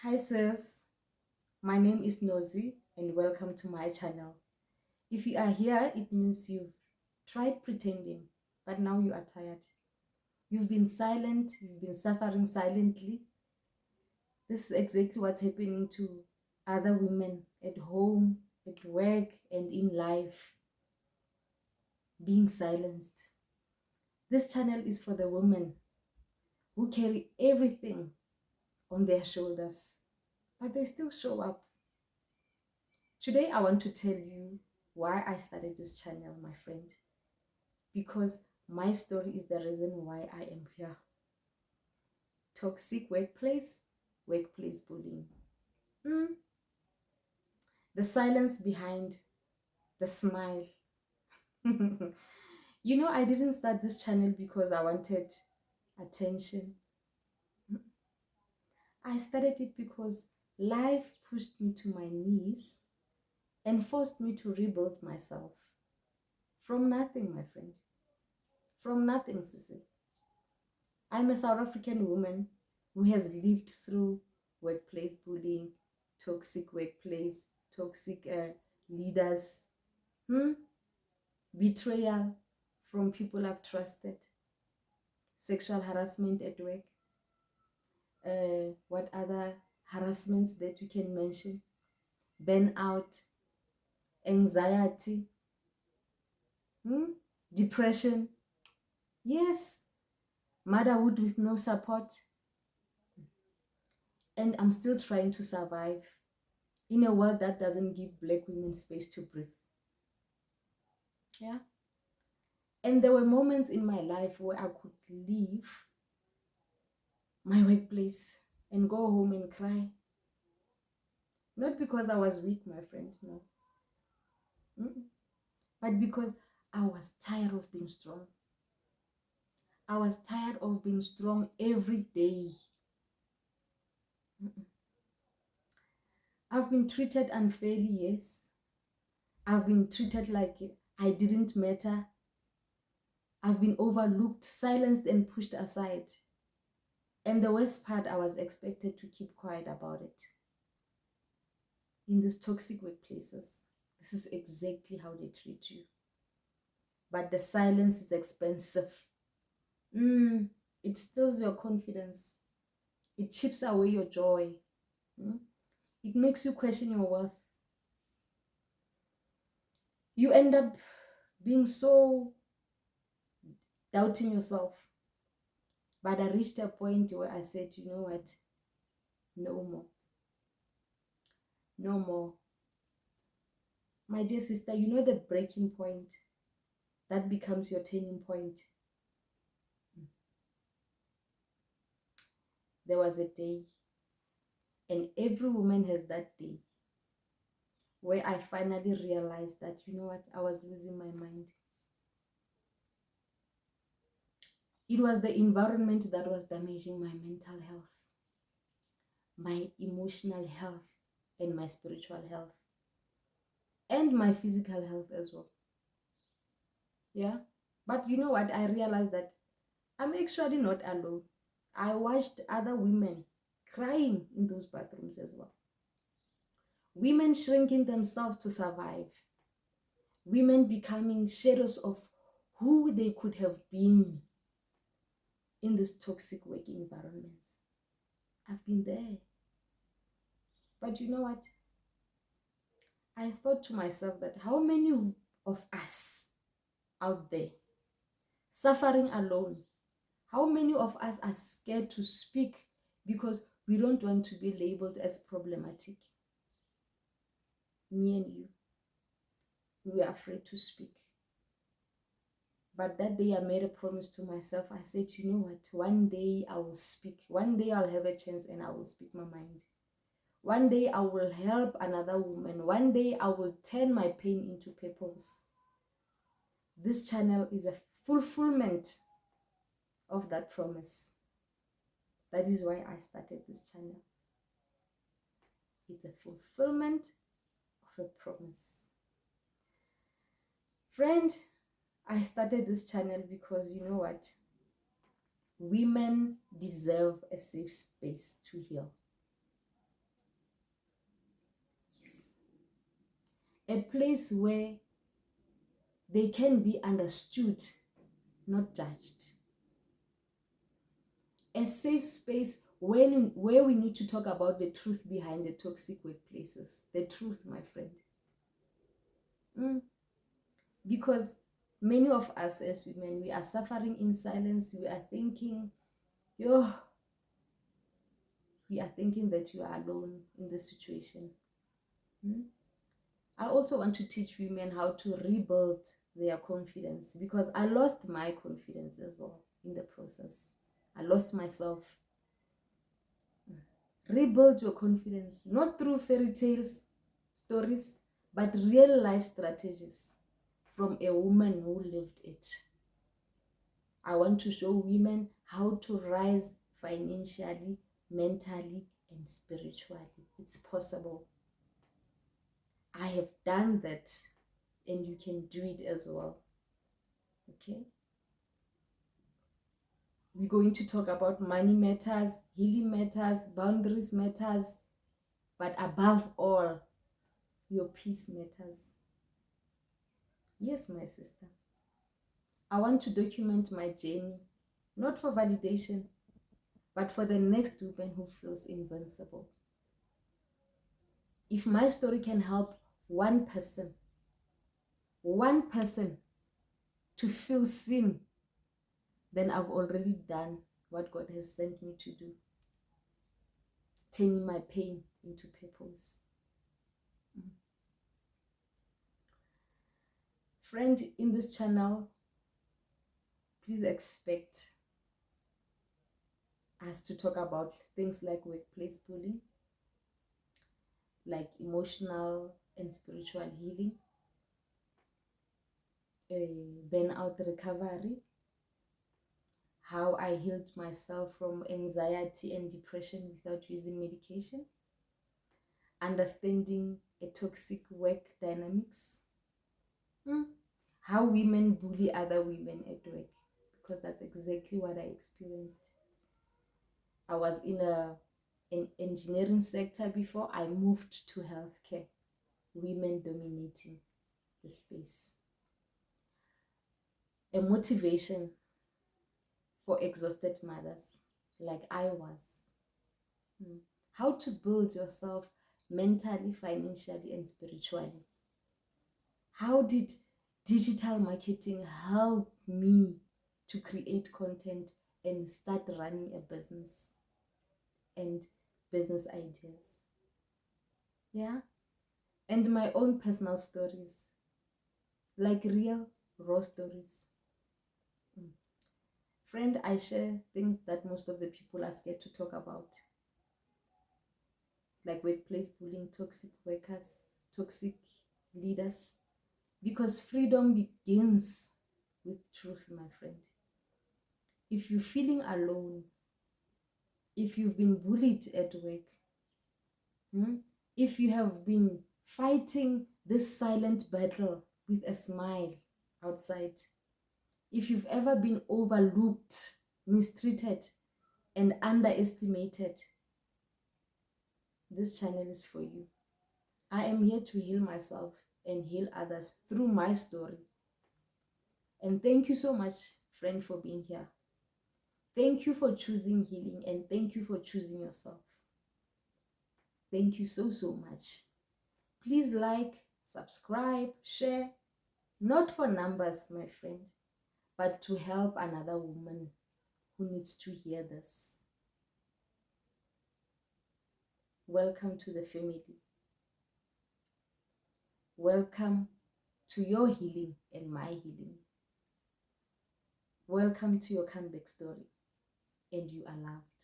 Hi sis, my name is Nozi and welcome to my channel. If you are here, it means you've tried pretending, but now you are tired. You've been silent, you've been suffering silently. This is exactly what's happening to other women at home, at work, and in life, being silenced. This channel is for the women who carry everything on their shoulders, but they still show up. Today, I want to tell you why I started this channel, my friend, because my story is the reason why I am here. Toxic workplace, workplace bullying. Mm, the silence behind the smile. I didn't start this channel because I wanted attention. I started it because life pushed me to my knees and forced me to rebuild myself from nothing, my friend. From nothing, Sissy. I'm a South African woman who has lived through workplace bullying, toxic workplace, toxic leaders, hmm? betrayal from people I've trusted, sexual harassment at work, what other harassments that you can mention, burnout, anxiety, hmm? depression, yes, motherhood with no support, and I'm still trying to survive in a world that doesn't give Black women space to breathe. Yeah. And there were moments in my life where I could leave my workplace and go home and cry. Not because I was weak, my friend, no. Mm-mm. But because I was tired of being strong. I was tired of being strong every day. Mm-mm. I've been treated unfairly, yes. I've been treated like I didn't matter. I've been overlooked, silenced, and pushed aside. And the worst part, I was expected to keep quiet about it. In these toxic workplaces, this is exactly how they treat you. But the silence is expensive. It steals your confidence. It chips away your joy. Mm. It makes you question your worth. You end up being so doubting yourself. But I reached a point where I said, you know what? No more. No more. My dear sister, you know the breaking point that becomes your turning point. There was a day, and every woman has that day, where I finally realized that, you know what, I was losing my mind. It was the environment that was damaging my mental health, my emotional health, and my spiritual health, and my physical health as well. Yeah. But you know what? I realized that I'm actually not alone. I watched other women crying in those bathrooms as well. Women shrinking themselves to survive. Women becoming shadows of who they could have been in this toxic work environments. I've been there. But you know what? I thought to myself that how many of us out there suffering alone, how many of us are scared to speak because we don't want to be labeled as problematic? Me and you, we were afraid to speak. But that day I made a promise to myself. I said, you know what? One day I will speak. One day I'll have a chance and I will speak my mind. One day I will help another woman. One day I will turn my pain into purpose. This channel is a fulfillment of that promise. That is why I started this channel. It's a fulfillment of a promise. Friend, I started this channel because you know what? Women deserve a safe space to heal. a place where they can be understood, not judged. A safe space where we need to talk about the truth behind the toxic workplaces. The truth, my friend. Because many of us as women, we are suffering in silence. We are thinking, yo, we are thinking that you are alone in this situation. I also want to teach women how to rebuild their confidence, because I lost my confidence as well in the process. I lost myself. Rebuild your confidence, not through fairy tales, stories, but real life strategies from a woman who lived it. I want to show women how to rise financially, mentally, and spiritually. It's possible. I have done that, and you can do it as well. Okay? We're going to talk about money matters, healing matters, boundaries matters, but above all, your peace matters. Yes, my sister. I want to document my journey, not for validation, but for the next woman who feels invincible. If my story can help one person to feel seen, then I've already done what God has sent me to do, turning my pain into purpose. Friend, in this channel, please expect us to talk about things like workplace bullying, like emotional and spiritual healing, burnout recovery, how I healed myself from anxiety and depression without using medication, understanding a toxic work dynamics, how women bully other women at work, because that's exactly what I experienced. I was in an engineering sector before I moved to healthcare, women dominating the space. A motivation for exhausted mothers like I was. How to build yourself mentally, financially, and spiritually. How did digital marketing help me to create content and start running a business and business ideas? Yeah. And my own personal stories, like real, raw stories. Friend, I share things that most of the people are scared to talk about, like workplace bullying, toxic workers, toxic leaders, because freedom begins with truth, my friend. If you're feeling alone, if you've been bullied at work, if you have been fighting this silent battle with a smile outside, if you've ever been overlooked, mistreated, and underestimated, this channel is for you. I am here to heal myself and heal others through my story. And thank you so much, friend, for being here. Thank you for choosing healing, and thank you for choosing yourself. Thank you so, so much. Please like, subscribe, share, not for numbers, my friend, but to help another woman who needs to hear this. Welcome to the family. Welcome to your healing and my healing. Welcome to your comeback story, and you are loved.